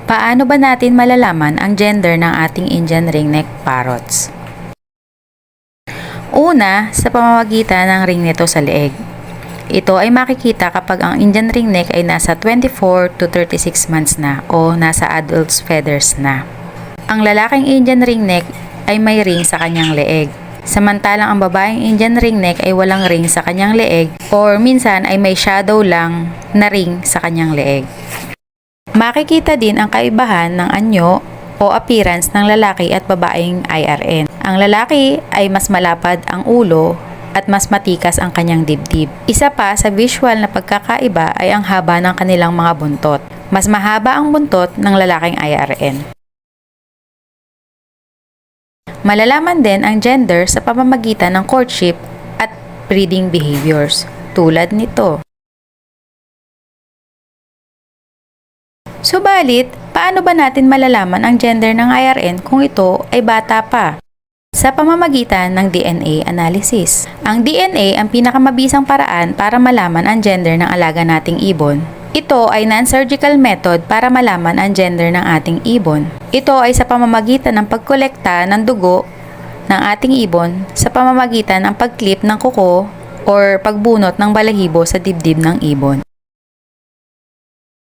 Paano ba natin malalaman ang gender ng ating Indian ringneck parrots? Una, sa pamamagitan ng ring nito sa leeg. Ito ay makikita kapag ang Indian ringneck ay nasa 24 to 36 months na o nasa adult's feathers na. Ang lalaking Indian ringneck ay may ring sa kanyang leeg. Samantalang ang babaeng Indian ringneck ay walang ring sa kanyang leeg or minsan ay may shadow lang na ring sa kanyang leeg. Makikita din ang kaibahan ng anyo o appearance ng lalaki at babaeng IRN. Ang lalaki ay mas malapad ang ulo at mas matikas ang kanyang dibdib. Isa pa sa visual na pagkakaiba ay ang haba ng kanilang mga buntot. Mas mahaba ang buntot ng lalaking IRN. Malalaman din ang gender sa pamamagitan ng courtship at breeding behaviors, tulad nito. Subalit, paano ba natin malalaman ang gender ng IRN kung ito ay bata pa? Sa pamamagitan ng DNA analysis. Ang DNA ang pinakamabisang paraan para malaman ang gender ng alaga nating ibon. Ito ay non-surgical method para malaman ang gender ng ating ibon. Ito ay sa pamamagitan ng pagkolekta ng dugo ng ating ibon sa pamamagitan ng pagklip ng kuko or pagbunot ng balahibo sa dibdib ng ibon.